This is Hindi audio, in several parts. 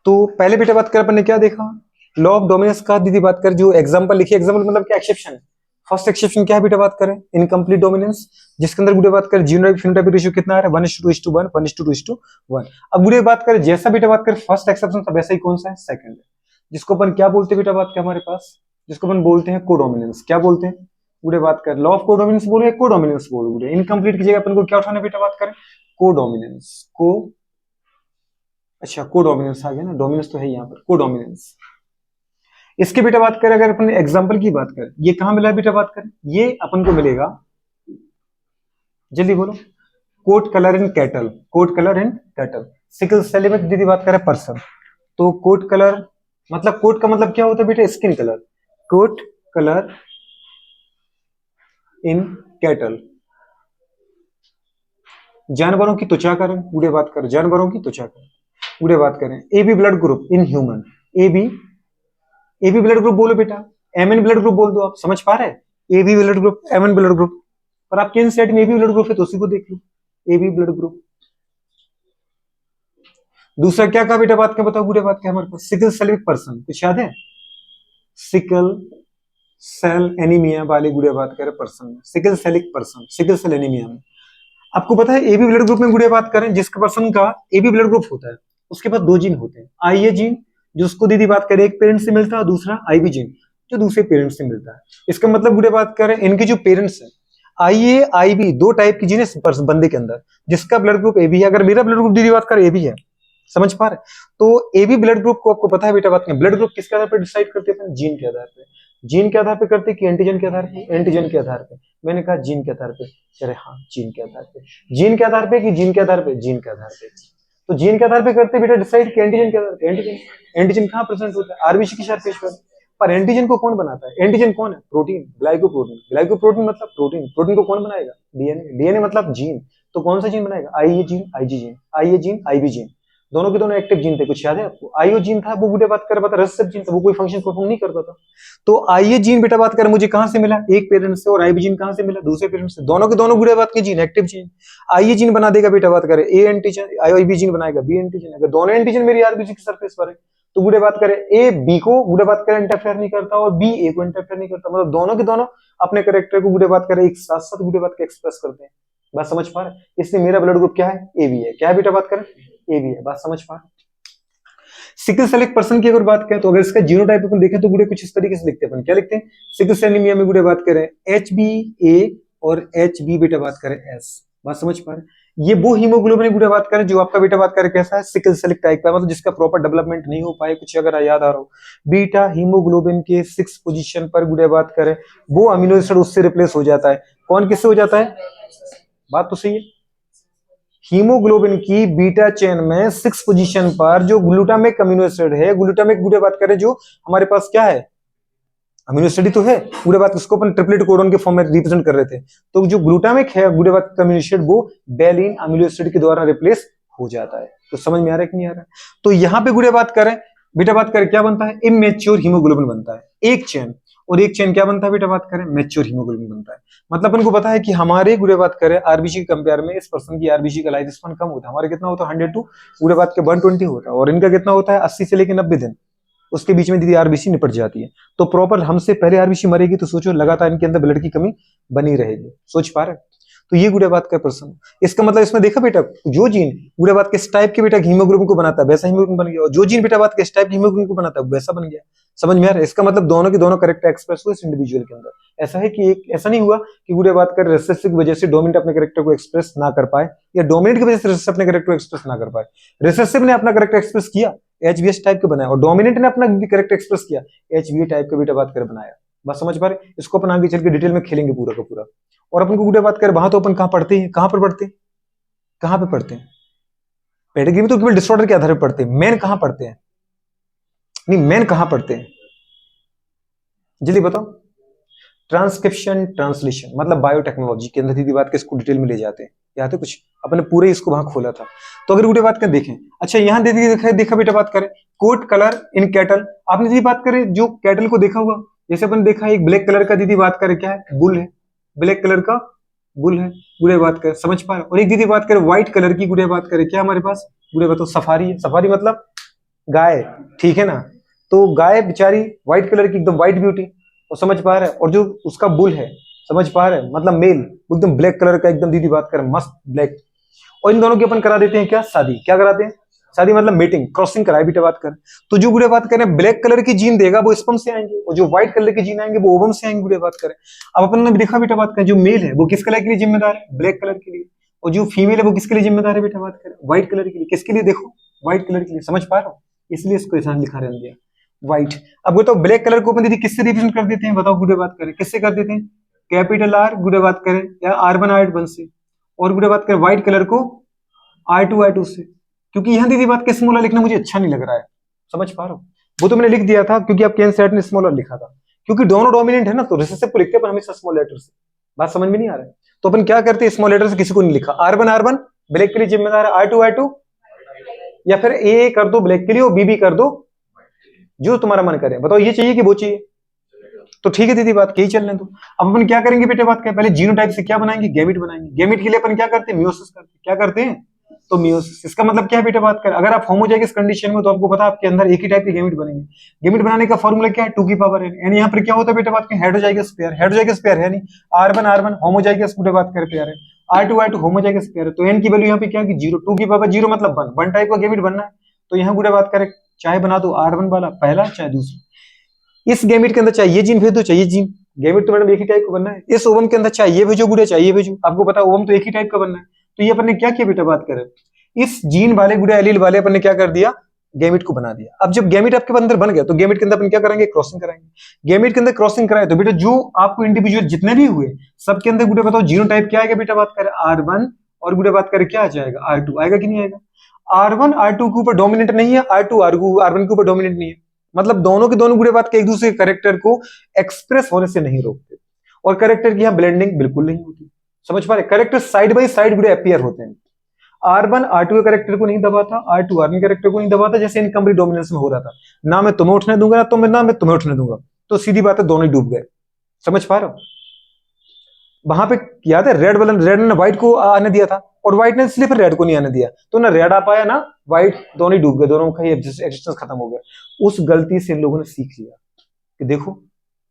तो पहले बेटा बात कर अपन ने क्या देखा, लॉ ऑफ डोमिनेंस का दीदी बात कर, जो एग्जांपल लिखी, एग्जांपल मतलब क्या, एक्सेप्शन। फर्स्ट एक्सेप्शन क्या है बेटा बात करें, इनकम्प्लीट डोमिनेंस, जिसके अंदर गुड़े बात करें जीनोटाइप फिनोटाइप रेशियो कितना आ रहा है 1:2:1 1:2:1। अब गुड़े बात करें जैसा बेटा बात करें फर्स्ट एक्सेप्शन था वैसा ही कौन सा है, सेकंड है, जिसको अपन क्या बोलते हैं बेटा बात के हमारे पास, जिसको अपन बोलते हैं कोडोमिनेंस। क्या बोलते हैं गुड़े बात कर, लॉ ऑफ कोडोमिनेंस बोलो, कोडोमिनेंस बोलो गुड़े। इनकम्प्लीट की जगह अपन को क्या उठाना बेटा बात करें, कोडोमिनेंस को। अच्छा कोडोमिनेंस आ गया ना, डोमिनेंस तो है यहाँ पर, कोडोमिनेंस। इसकी बेटा बात करें अगर अपन एग्जांपल की बात करें, ये कहां मिला है बेटा बात करें, ये अपन को मिलेगा, जल्दी बोलो, coat colour in cattle, coat colour in cattle. Sickle cell में दीदी बात करें पर्सन, तो कोट कलर मतलब, कोट का मतलब क्या होता है बेटा, skin colour, coat colour in cattle, जानवरों की त्वचा का रंग, पूरे बात करें जानवरों की त्वचा का, पूरे बात करें। A B blood group in human, A B blood group बोलो बेटा, एम एन ब्लड ग्रुप बोल दो, आप समझ पा रहे हैं, A B blood group M N blood group. पर आपके इन सेट में ए बी ब्लड ग्रुप है तो उसी को देख लो, ए बी ब्लड ग्रुप। दूसरा क्या कहा बेटा बात क्या बताओ, गुड़े बात क्या हमारे पास, सिकल सेलिक पर्सन, कुछ याद है, सिकल सेल एनीमिया वाले गुड़े बात करें पर्सन में, सिकल सेलिक पर्सन, सिकल सेल एनीमिया में। आपको पता है एबी ब्लड ग्रुप में गुड़े बात करें, जिसका पर्सन का एबी ब्लड ग्रुप होता है उसके पास दो जीन होते हैं, आईए जीन जो उसको दीदी बात करें एक पेरेंट से मिलता है, दूसरा आईबी जीन जो दूसरे पेरेंट से मिलता है। इसका मतलब गुड़े बात करें इनके जो पेरेंट्स है आईए आईबी, दो टाइप की जीन है बंदे के अंदर, जिसका ब्लड ग्रुप एबी है। अगर मेरा ब्लड ग्रुप दीदी बात करें एबी है, समझ पा रहे, तो एबी ब्लड ग्रुप को आपको पता है बेटा बात करें, ब्लड ग्रुप किसके आधार पर डिसाइड करते हैं, जीन के आधार पर। जीन के आधार पर करते कि एंटीजन के आधार पर, एंटीजन के आधार पर। मैंने कहा जीन के आधार पर, अरे हाँ जीन के आधार पे, जीन के आधार पे कि जीन के आधार पे, जीन के आधार पे। तो जीन के आधार पे करते बेटा डिसाइड कि एंटीजन के आधार पे, एंटीजन कहाँ प्रेजेंट होता है, आरबीसी की सरफेस पर एंटीजन को कौन बनाता है, एंटीजन कौन है, प्रोटीन, ग्लाइकोप्रोटीन, ग्लाइकोप्रोटीन मतलब प्रोटीन, प्रोटीन को कौन बनाएगा, डीएनए, डीएनए मतलब जीन, तो कौन सा जीन बनाएगा, आईए जीन आईजी जीन, आईए जीन आईबी जीन, दोनों के दोनों एक्टिव जीन थे। कुछ याद है आपको, आईओ जीन था वो बुढ़े बात कर पाता, रेसेसिव जीन था वो कोई फंक्शन परफॉर्म नहीं करता था। तो आईए जीन बेटा बात कर मुझे कहां से मिला, एक पेरेंट से, और आईबी जीन कहां से मिला, दूसरे पेरेंट से, दोनों के दोनों बुढ़े बात के जीन एक्टिव जीन। आईए जीन बना देगा बेटा बात करे ए एंटीजन, आईबी जीन बनाएगा बी एंटीजन। अगर दोनों एंटीजन मेरी आरबीसी की सरफेस पर है तो बुढ़े बात करे ए बी को बुढ़े बात करे इंटरफेयर नहीं करता और बी ए को इंटरफेयर नहीं करता, मतलब दोनों के दोनों अपने कैरेक्टर को बुढ़े बात करे एक साथ साथ बुढ़े बात के एक्सप्रेस करते हैं। बात समझ पा रहे, इसलिए मेरा ब्लड ग्रुप क्या है, ए बी है। क्या है बेटा बात करें, ए बी है। बात समझ पा रहे। सिकल सेल पर्सन की अगर बात करें तो अगर इसका जीनोटाइप अपन देखें तो गुड़े कुछ इस तरीके से लिखते हैं, अपन क्या लिखते हैं, सिकल सेल एनीमिया में गुड़े बात करें एच बी ए और एच बी बेटा बात करें एस। बात समझ पा रहे, ये वो हीमोग्लोबिन गुड़े बात करें जो आपका बेटा बात करें कैसा है, सिकल सेलिक टाइप का, मतलब जिसका प्रॉपर डेवलपमेंट नहीं हो पाए, कुछ अगर याद आ रहा हो, बीटा हीमोग्लोबिन के 6 पोजीशन पर गुड़े बात करें वो अमीनो एसिड उससे रिप्लेस हो जाता है। कौन किससे हो जाता है, बात तो सही है, हीमोग्लोबिन की बीटा चेन में 6 पोजीशन पर जो ग्लूटामिक अमीनो एसिड है, ग्लूटामिक गुड़े बात करें जो हमारे पास क्या है, अमीनो एसिड तो है गुड़े बात, उसको अपन ट्रिपलेट कोडन के फॉर्म में रिप्रेजेंट कर रहे थे। तो जो ग्लूटामिक है गुड़े बात का अमीनो एसिड वो बेलिन अमीनो एसिड के द्वारा रिप्लेस हो जाता है। तो समझ में आ रहा है कि नहीं आ रहा है। तो यहां पे गुड़े बात करें बेटा बात करें क्या बनता है, इमेच्योर हीमोग्लोबिन बनता है एक चेन, और एक चेन क्या बनता है बेटा बात करें, मैच्योर हीमोग्लोबिन बनता है। मतलब अपन को पता है कि हमारे गुड़े बात करें आरबीसी के कंपेयर में इस पर्सन की आरबीसी का लाइफ स्पैन कम होता है, हमारे कितना होता है 100 टू गुड़े बात के 120 होता है, और इनका कितना होता है 80 से लेकर 90 दिन, उसके बीच में दीदी आरबीसी निपट जाती है। तो प्रॉपर हमसे पहले आरबीसी मरेगी तो सोचो लगातार इनके अंदर ब्लड की कमी बनी रहेगी, सोच पा रहे। तो ये गुड़े बात का प्रश्न, इसका मतलब इसमें देखा बेटा जो जीन गुड़े बात के इस टाइप के बेटा हीमोग्लोबिन को बनाता है वैसा हीमोग्लोबिन बन गया, और जो जीन बेटा बात के इस टाइप हीमोग्लोबिन को बनाता है वैसा बन गया। समझ में आ रहा है, इसका मतलब दोनों के दोनों करेक्टर एक्सप्रेस हुए इस इंडिविजुअल के अंदर। ऐसा है कि एक ऐसा नहीं हुआ कि गुड़े बात कर रेसेसिव की वजह से डोमिनेंट अपने करेक्टर को एक्सप्रेस ना कर पाए, या डोमिनेंट की वजह से रेसेसिव अपने करेक्टर को एक्सप्रेस ना कर पाए। रेसेसिव ने अपना करेक्टर एक्सप्रेस किया, एचबीएस टाइप का बनाया, और डोमिनेंट ने अपना करेक्टर एक्सप्रेस किया, एचबीए टाइप का बेटा बात कर बनाया। बात समझ पा रहे, इसको अपन आगे चल के डिटेल में खेलेंगे पूरा का पूरा। और अपन को गुड़े बात करें वहां तो अपन कहां पढ़ते हैं, कहां पर पढ़ते हैं, कहां पे पढ़ते हैं, पेडिग्री में तो केवल डिसऑर्डर के आधार पर पढ़ते हैं, मेन कहां पढ़ते हैं, नहीं मेन कहां पढ़ते हैं, जल्दी बताओ। ट्रांसक्रिप्शन ट्रांसलेशन मतलब बायोटेक्नोलॉजी के अंदर दीदी बात के इसको डिटेल में ले जाते हैं, यहाँ तो कुछ अपने पूरे इसको वहां खोला था। तो अगर गुड़े बात कर देखें, अच्छा यहाँ दीदी देखा बेटा बात करें कोट कलर इन कैटल, आपने दीदी बात करें जो कैटल को देखा हुआ, जैसे अपन देखा एक ब्लैक कलर का दीदी बात करें क्या है, बुल है, ब्लैक कलर का बुल है गुड़े बात करें, समझ पा रहे। और एक दीदी बात करें व्हाइट कलर की गुड़े बात करें क्या हमारे पास, गुड़े बताओ सफारी है, सफारी मतलब गाय, ठीक है ना। तो गाय बेचारी व्हाइट कलर की, एकदम व्हाइट ब्यूटी, वो समझ पा रहा है। और जो उसका बुल है, समझ पा रहे हैं, मतलब मेल, एकदम ब्लैक कलर का, एकदम दीदी बात करें मस्त ब्लैक। और इन दोनों की अपन करा देते हैं क्या, शादी। क्या कराते हैं, शादी मतलब मीटिंग, क्रॉसिंग कराए बेटा बात करें। तो जो गुड़े बात करें ब्लैक कलर की जीन देगा वो स्पर्म से आएंगे, और जो व्हाइट कलर की जीन आएंगे वो ओवम से आएंगे गुड़े बात करें। अब अपन ने भी देखा बेटा बात करें, जो मेल है वो किस कलर के लिए जिम्मेदार है, ब्लैक कलर के लिए। और जो फीमेल है वो किसके लिए जिम्मेदार है बेटा बात करें, व्हाइट कलर के लिए। किसके लिए, देखो व्हाइट कलर के लिए, समझ पा रहा हूँ, इसलिए इसको ऐसा लिखा रहने दिया व्हाइट। अब बताओ ब्लैक कलर को अपन दीदी किससे रिप्रेजेंट कर देते हैं, बताओ गुड़े बात करें, किससे कर देते हैं, कैपिटल आर गुड़े बात करें, या R1 R1 से। और गुड़े बात करें व्हाइट कलर को R2 से। क्योंकि यहां दीदी बात के स्मॉल आर लिखना मुझे अच्छा नहीं लग रहा है, समझ पा रहा हूँ। वो तो मैंने लिख दिया था क्योंकि आपके एनसीईआरटी ने स्मॉल आर लिखा था, क्योंकि दोनों डोमिनेंट है ना, तो रिसेसिव को लिखते हैं पर हमेशा स्मॉल लेटर से। बात समझ में नहीं आ रहा है, तो अपन क्या करते हैं, स्मॉल लेटर से किसी को नहीं लिखा। R1 R1 ब्लैक के लिए जिम्मेदार है, R2 R2, या फिर ए कर दो ब्लैक के लिए और बी कर दो, जो तुम्हारा मन करे। बताओ ये चाहिए कि वो चाहिए, तो ठीक है दीदी बात यही चलने दो। अब अपन क्या करेंगे बेटे बात क्या, पहले जीनोटाइप से क्या बनाएंगे, गैमेट बनाएंगे। गैमेट के लिए अपन क्या करते हैं, मियोसिस करते हैं। क्या करते हैं, तो मियोसिस। इसका मतलब क्या है बेटा बात कर, अगर आप होमोजाइगस कंडीशन में, तो आपको पता है आपके अंदर एक ही टाइप के गैमेट बनेंगे। गैमेट बनाने का फॉर्मूला क्या है, 2 की पावर n। यानी यहाँ पर क्या होता है बेटा बात कर, हेटेरोजाइगस पेयर। हेटेरोजाइगस पेयर है नहीं, R1 R1 होमोजाइगस बेटा बात कर पेयर है, R2 R2 होमोजाइगस पेयर है। तो n की वैल्यू यहाँ पे क्या है, 0। 2 की पावर 0 मतलब 1, 1 टाइप का गैमेट बनना है। तो यहाँ गुड़े बात करें, चाहे बना दो R1 वाला पहला, चाहे दूसरा। इस गैमेट के अंदर चाहे ये जीन भेज दो, चाहे ये जीन। गैमेट तो मैडम एक ही टाइप का बनना है। इस ओवम के अंदर चाहे ये भेजो गुड़े, चाहे ये भेजो। आपको पता है ओवम तो एक ही टाइप का बनना है। तो ये अपन ने क्या किया बेटा बात करें, इस जीन वाले गुड़े एलील वाले अपन ने क्या कर दिया, गैमेट को बना दिया। अब जब गैमेट आपके अंदर बन गया, तो गैमेट के अंदर अपन क्या करेंगे, क्रॉसिंग कराएंगे। गैमेट के अंदर क्रॉसिंग कराए तो बेटा जो आपको इंडिविजुअल जितने भी हुए, सबके अंदर गुड़े बताओ जीनोटाइप क्या आएगा बेटा बात करें, R1। और गुड़े बात करें क्या आ जाएगा, R2 आएगा कि नहीं आएगा। R1 R2 के ऊपर डोमिनेंट नहीं है, R2 R1 के ऊपर डोमिनेंट नहीं है। मतलब दोनों के दोनों गुड़े बात के एक दूसरे के करेक्टर को एक्सप्रेस होने से नहीं रोकते। और करेक्टर की यहाँ ब्लेंडिंग बिल्कुल नहीं होती, समझ पा रहे, करेक्टर साइड बाई साइड गुड़े अपीयर होते हैं। R1 R2 के करेक्टर को नहीं दबाता, R2 R1 के करेक्टर को नहीं दबाता, जैसे इनकम्प्लीट डोमिनेंस में हो रहा था। ना मैं तुम्हें उठने दूंगा, ना मैं तुम्हें उठने दूंगा। तो सीधी बात है, दोनों ही डूब गए। समझ पा रहे हो, वहां पे याद है रेड वाला, रेड ने व्हाइट को आने दिया था, और व्हाइट ने इसलिए फिर रेड को नहीं आने दिया, तो ना रेड आ पाया ना व्हाइट, दोनों ही डूब गए, दोनों का ही एग्जिस्टेंस खत्म हो गया। उस गलती से इन लोगों ने सीख लिया कि देखो,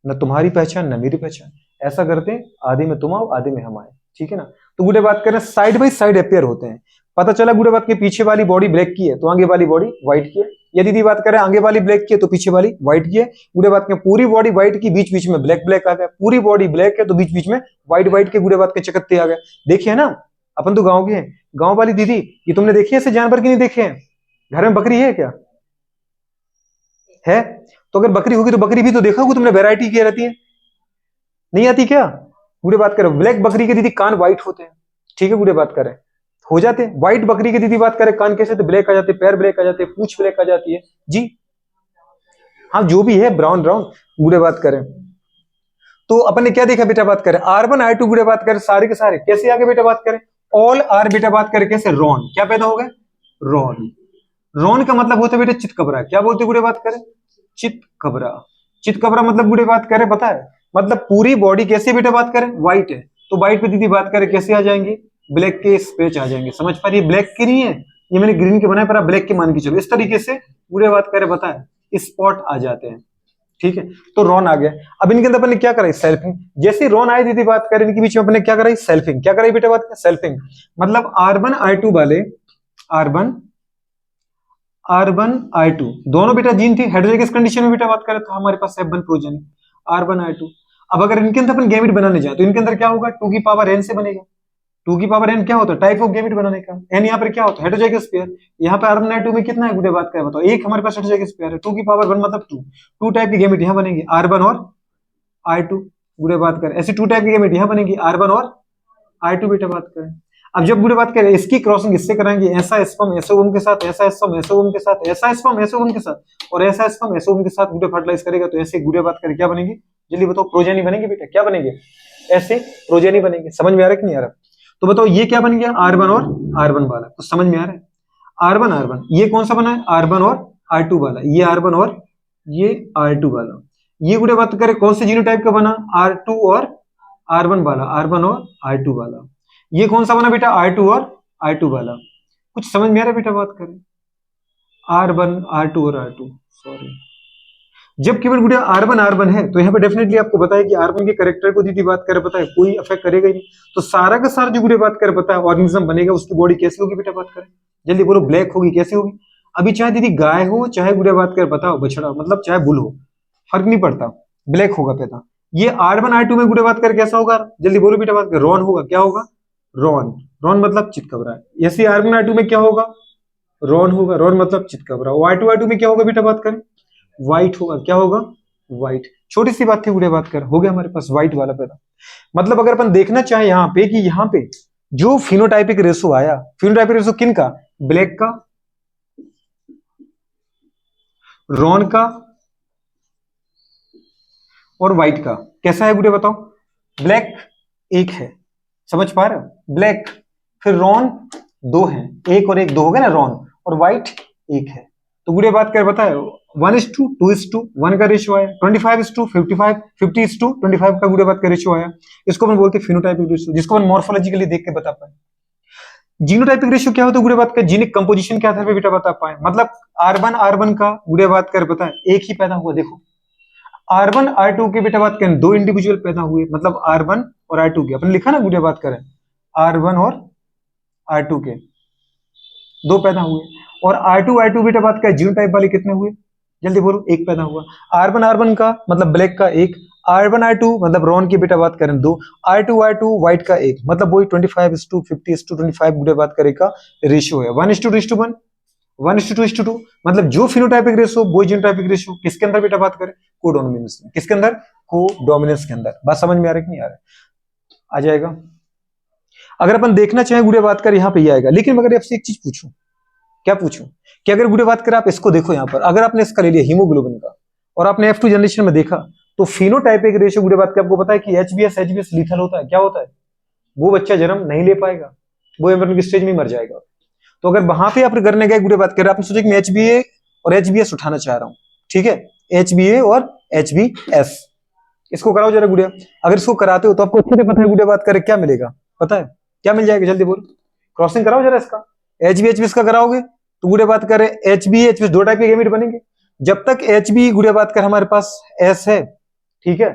न तुम्हारी पहचान न मेरी पहचान, ऐसा करते हैं आधे में तुम आओ आधे में हम आए, ठीक है ना। तो गुडे बात करें साइड बाई साइड अपेयर होते हैं। पता चला गुडे बात के पीछे वाली बॉडी ब्लैक की है तो आगे वाली बॉडी व्हाइट की है। यदि दी बात करें आगे वाली ब्लैक की है तो पीछे वाली व्हाइट की है। गुडे बात करें पूरी बॉडी व्हाइट की, बीच बीच में ब्लैक ब्लैक आ गया। पूरी बॉडी ब्लैक है तो बीच बीच में व्हाइट व्हाइट के गुडे बात के चकत्ते आ गए। देखिए ना, अपन तो गांव के हैं, गांव वाली दीदी, ये तुमने देखी है ऐसे जानवर की नहीं देखे हैं? घर में बकरी है क्या, है? तो अगर बकरी होगी तो बकरी भी तो देखा होगा तुमने, वैरायटी क्या रहती है, नहीं आती क्या? गुड़े बात करें ब्लैक बकरी के दीदी कान व्हाइट होते हैं, ठीक है, गुड़े बात करें हो जाते हैं। व्हाइट बकरी के दीदी बात करें कान कैसे, तो ब्लैक आ जाते, पैर ब्लैक आ जाते, पूंछ ब्लैक आ जाती है जी। हाँ जो भी है ब्राउन ब्राउन, गुड़े बात करें। तो अपन ने क्या देखा बेटा बात करें, R1 R2 गुड़े बात करें सारे के सारे कैसे आगे बेटा बात करें, ऑल आर बेटा बात करें कैसे, रॉन। क्या पैदा हो गए, रॉन। रॉन का मतलब होता है बेटा चितकबरा। क्या बोलते गुड़े बात करें, चितकबरा। चितकबरा मतलब गुड़े बात करें पता है, मतलब पूरी बॉडी कैसे बेटा बात करें, व्हाइट है तो व्हाइट पे दीदी बात करें कैसे आ जाएंगे, ब्लैक के स्पेच आ जाएंगे। समझ पा रही है, ब्लैक के नहीं है, ये मैंने ग्रीन के बनाए पर आप ब्लैक के मान के चलो। इस तरीके से गुड़े बात करें पता है स्पॉट आ जाते हैं, ठीक है। तो रॉन आ गया। अब इनके अंदर अपन ने क्या कराई, सेल्फिंग। जैसे रॉन आई दीदी बात करें, इनके बीच में अपन ने क्या कराई, सेल्फिंग। क्या कराई बेटा बात करें, सेल्फिंग। मतलब R1 R2 वाले, R1 R1 R2 दोनों बेटा जीन थे, हेटेरोजाइगस कंडीशन में बेटा बात करें तो हमारे पास F1 प्रोजेनी R1 R2। अब अगर इनके अंदर अपन गैमेट बनाने जाए तो इनके अंदर क्या होगा, 2 की पावर n से बनेगा। 2 की पावर n क्या होता है, टाइप ऑफ गैमेट बनाने का। n यहाँ पर क्या होता है, हेटेरोजाइगस पेयर। यहाँ पे R1 R2 में कितना है गुडे बात करें बताओ, एक हमारे पास हेटेरोजाइगस पेयर है, 2 की पावर 1 मतलब 2। 2 टाइप की गैमेट यहाँ बनेंगे, R1 और R2 गुडे बात करें। ऐसी 2 टाइप की गैमेट यहाँ बनेगी, R1 और R2 बेटा बात करें। अब जब गुड़े बात करें इसकी क्रॉसिंग इससे कराएंगे, ऐसा स्पर्म ऐसे ओवम के साथ, ऐसा स्पर्म ऐसे ओवम के साथ, ऐसा स्पर्म ऐसे ओवम के साथ, और ऐसा स्पर्म ऐसे ओवम के साथ गुड़े फर्टिलाइज करेगा, तो ऐसे गुड़े बात करें क्या बनेगी, जल्दी बताओ, प्रोजेनी बनेंगे बेटा। क्या बनेंगे, ऐसे प्रोजेनी बनेंगे। समझ में आ रहा है कि नहीं आ रहा? तो बताओ ये क्या बन गया, R1 और R1 वाला, तो समझ में आ रहा है। R1 ये कौन सा बना है, R1 और R2 वाला, ये R1 और ये R2 वाला। ये गुड़े बात करें कौन से जीनोटाइप का बना, R2 और R1 वाला, R1 और R2 वाला। ये कौन सा बना बेटा, R2 और R2 वाला। कुछ समझ में आ रहा है बेटा बात करें, R1 R2 और R2, सॉरी, जब केवल गुड़िया R1 R1 है तो यहाँ पे डेफिनेटली आपको पता है कि R1 के कैरेक्टर को यदि बात करें, पता है कोई अफेक्ट करेगा ही नहीं, तो सारा का सारा जो गुड़िया बात करें, पता है ऑर्गेनिज्म बनेगा, उसकी बॉडी कैसी होगी बेटा बात करें, जल्दी बोलो, ब्लैक होगी, कैसी होगी? अभी चाहे दीदी गाय हो, चाहे गुड़िया बात करें बताओ बछड़ा, मतलब चाहे बुल हो, फर्क नहीं पड़ता, ब्लैक होगा पैदा। ये R1 R2 में गुड़िया बात करें कैसा होगा, जल्दी बोलो बेटा बात करें, रॉन होगा, क्या होगा? रॉन, रॉन मतलब चितकबरा। ऐसे R1 R2 में क्या होगा? रॉन होगा, रॉन मतलब चितकबरा। R2 R2 में क्या होगा बेटा बात करें? व्हाइट होगा, क्या होगा? व्हाइट। छोटी सी बात थी गुड़िया बात कर, हो गया हमारे पास व्हाइट वाला पैदा। मतलब अगर अपन देखना चाहे यहाँ पे कि यहाँ पे जो फिनोटाइपिक रेशो आया, फिनोटाइपिक रेशो किन का? ब्लैक का, रॉन का और व्हाइट का। कैसा है गुड़िया बताओ? ब्लैक एक है, समझ पा रहे हो? ब्लैक, फिर रॉन दो है, एक और एक दो हो गया ना रॉन, और व्हाइट एक है। तो गुड़िया बात कर बताए 1:2:1 का रेशियो आया, 25:55, 50:25 का गुड़िया बात का रेशियो आया। इसको अपन बोलते हैं फिनोटाइपिक रेशियो, जिसको अपन मॉर्फोलॉजिकली देख के बता पाए। जीनोटाइपिक रेशियो क्या होता है गुड़िया बात का? जीनिक कंपोजिशन के आधार पर बेटा बता पाए। मतलब R1 का गुड़िया बात कर पता है एक ही पैदा हुआ, देखो R1 R2 के बेटा बात करें दो इंडिविजुअल पैदा हुए, मतलब R1 और R2 के, अपन लिखा ना गुड़िया बात करें R1 और R2 के दो पैदा हुए, और R2 R2 बेटा बात करें जीनोटाइप वाले कितने हुए, जल्दी बोलो? एक पैदा हुआ। R1 R1 का मतलब ब्लैक का एक, R1 R2 मतलब रॉन की बेटा बात करें दो, R2 R2 व्हाइट का एक, मतलब वही 25:50:25 गुड़िया बात करें का रेशियो है। 1:1, 1:2:2, मतलब जो फिनोटाइपिक रेशियो वो जीनोटाइपिक रेशियो किसके अंदर बेटा बात करें? कोडोमिनेंस में। किसके अंदर? कोडोमिनेंस के अंदर। बात समझ में आ रहा है कि नहीं आ रहा है? आ जाएगा। अगर अपन देखना चाहें गुड़िया बात कर यहाँ पे ये आएगा, लेकिन अगर आपसे एक चीज पूछूं, क्या पूछूं कि अगर गुड़िया बात करें आप इसको देखो यहाँ पर, अगर आपने इसका ले लिया हीमोग्लोबिन का और आपने F2 जनरेशन में देखा, तो फिनोटाइपिक रेशियो गुड़िया बात कर आपको पता है कि HbS लीथल होता है। क्या होता है? वो बच्चा जन्म नहीं ले पाएगा, वो एम्ब्रियो की स्टेज में मर जाएगा। तो अगर वहां पे आप करने गए गुड़िया बात कर, आपने सोचा कि मैं HbA और HbS उठाना चाह रहा हूं, ठीक है, HbA और HbS, इसको कराओ जरा गुड़िया। अगर इसको कराते हो तो आपको अच्छे से पता है गुड़िया बात करें क्या मिलेगा, पता है क्या मिल जाएगा, जल्दी बोलो? क्रॉसिंग कराओ जरा इसका, HbHbS का कराओगे तो गुड़िया बात करें HbHbS दो टाइप के गैमेट बनेंगे। जब तक HB गुड़िया बात कर हमारे पास S है, ठीक है,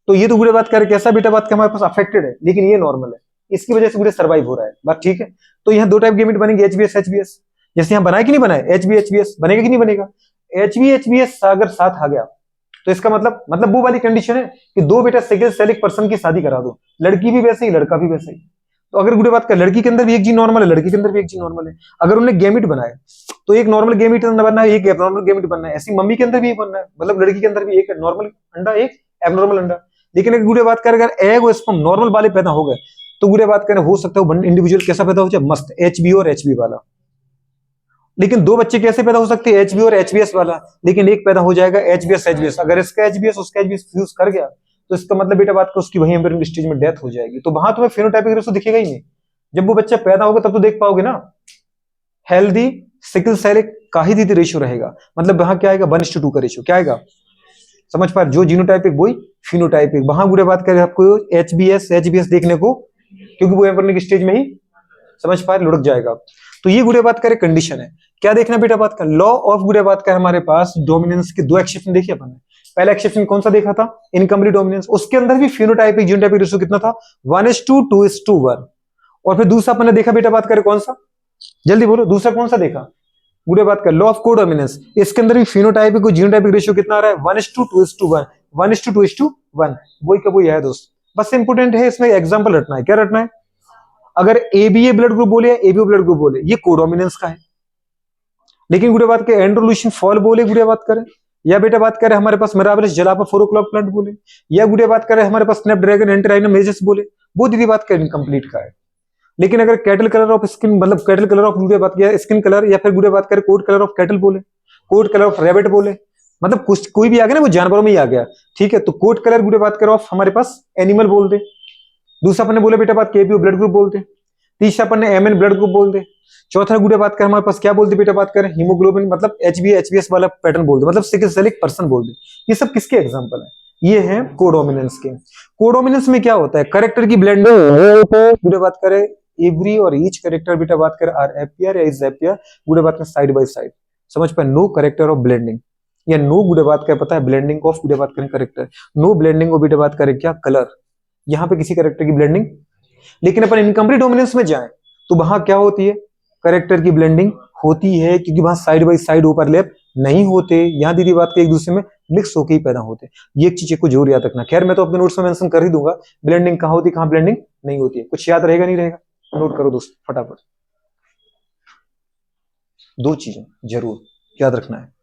तो ये तो गुड़िया बात करें कैसा बेटा बात कर हमारे पास अफेक्टेड है, लेकिन ये नॉर्मल है, इसकी वजह से गुड़िया सर्वाइव हो रहा है। बात ठीक है? तो यहाँ दो टाइप गैमेट बनेंगे HbS HbS, जैसे यहाँ बनाए कि नहीं बनाए, HbHbS बनेगा कि नहीं बनेगा? HbHbS अगर साथ आ गया तो इसका मतलब वो वाली कंडीशन है कि दो बेटा सिंगल सेलिक पर्सन की शादी करा दो, लड़की भी वैसे ही लड़का भी वैसे ही। तो अगर गुड़िया बात कर लड़की के अंदर भी एक जीन नॉर्मल है, लड़की के अंदर भी एक जीन नॉर्मल है, अगर उन्हें गैमेट बनाए तो एक नॉर्मल गैमेट बनना है, एक एबनॉर्मल गैमेट बनना है, ऐसी मम्मी के अंदर भी एक बनना है, मतलब लड़की के अंदर भी एक नॉर्मल अंडा एक एबनॉर्मल अंडा। लेकिन अगर गुड़िया बात करें अगर एग और स्पर्म नॉर्मल वाले पैदा हो गए तो गुड़िया बात करें हो सकता है इंडिविजुअल कैसा पैदा हो जाए, मस्त HB और HB वाला। लेकिन दो बच्चे कैसे पैदा हो सकते हैं, HB और HbS वाला, लेकिन एक पैदा हो जाएगा HbS HbS। अगर इसका HbS उसका HbS फ्यूज कर गया तो इसका मतलब बेटा बात को उसकी वही एम्ब्रियो स्टेज में डेथ हो जाएगी। तो वहां तुम्हें फिनोटाइपिक रेशो दिखेगा ही नहीं। जब वो बच्चा पैदा होगा तब तो देख पाओगे ना, हेल्दी सिकल सेल का ही दीदी रेशियो रहेगा, मतलब वहां क्या आएगा 1:2 का रेशियो, क्या आएगा समझ पा रहे? जो जीनोटाइपिक वही फिनोटाइपिक। वहां गुड़िया बात करें आपको HbS HbS देखने को, क्योंकि वो एम्ब्रियो स्टेज में ही समझ पा रहे लुढ़क जाएगा। तो ये गुड़िया बात करें कंडीशन है। क्या देखना बेटा बात का? लॉ ऑफ गुड़िया बात का हमारे पास डोमिनेंस के दो एक्सेप्शन देखिए अपन ने। पहला एक्सेप्शन कौन सा देखा था? इनकम्प्लीट डोमिनेंस, उसके अंदर भी फिनोटाइपिक जीनोटाइपिक रेशियो कितना था? 1:2:1। और फिर दूसरा अपन ने देखा बेटा बात करें कौन सा, जल्दी बोलो दूसरा कौन सा देखा गुड़िया बात कर? Law of codominance. इसके अंदर भी फिनोटाइपिक और जीनोटाइपिक रेशियो कितना आ रहा है? 1:2:1, 1:2:1। वही का वही है दोस्त, बस इंपोर्टेंट है इसमें एग्जांपल रटना है। क्या रटना है? अगर ABA ब्लड ग्रुप बोले या ABO ब्लड ग्रुप बोले, ये कोडोमिनेंस का है। लेकिन गुड़िया बात करें एंड्रोल्यूसिन फॉल बोले गुड़िया बात करें, या बेटा बात करें हमारे पास मिराबलिस जलापा 4 o'clock प्लांट बोले, या गुड़िया बात करें हमारे पास स्नैपड्रैगन एंटीराइनम मेजस बोले, वो दीदी बात करें इनकम्प्लीट का है। लेकिन अगर कैटल कलर ऑफ स्किन, मतलब कैटल कलर ऑफ गुड़िया बात किया स्किन कलर, या फिर गुड़िया बात करें कोड कलर ऑफ कैटल बोले, कोड कलर ऑफ रैबिट बोले, मतलब कुछ कोई भी आ गया ना वो जानवरों में ही आ गया, ठीक है, तो कोड कलर गुड़िया बात करें ऑफ हमारे पास एनिमल बोल दे। दूसरा अपन ने बोले बेटा बात KBO ब्लड ग्रुप बोलते, तीसरा अपन ने MN ब्लड ग्रुप बोल दे, चौथा गुड़िया बात कर हमारे पास क्या बोलते बेटा बात करें हीमोग्लोबिन, मतलब HB HbS वाला पैटर्न बोल दे, मतलब सिकल सेलिक पर्सन बोल दे। ये सब किसके एग्जांपल है? ये है कोडोमिनेंस के। कोडोमिनेंस में क्या होता है? कैरेक्टर की ब्लेंडिंग गुड़िया बात करें एवरी और ईच कैरेक्टर बेटा बात करें आर एपियर या इज एपियर गुड़े बात करें साइड बाय साइड, समझ पाए, नो कैरेक्टर ऑफ ब्लेंडिंग, या नो गुड़े बात करें पता है ब्लेंडिंग ऑफ गुड़े बात करें कैरेक्टर, नो ब्लेंडिंग ऑफ बेटा बात करें क्या कलर, यहाँ पे किसी कैरेक्टर की ब्लेंडिंग। लेकिन अपन इनकम्प्लीट डोमिनेंस में जाए तो वहां क्या होती है, कैरेक्टर की ब्लेंडिंग होती है, क्योंकि वहां साइड बाय साइड ओवरलैप नहीं होते, यहाँ दीदी बात के एक दूसरे में मिक्स होकर ही पैदा होते, ये एक चीज को जरूर याद रखना। खैर मैं तो अपने नोट्स में मेंशन कर ही दूंगा ब्लेंडिंग कहाँ होती है कहाँ ब्लेंडिंग नहीं होती है, कुछ याद रहेगा नहीं रहेगा, नोट करो दोस्त फटाफट, दो चीजें जरूर याद रखना है।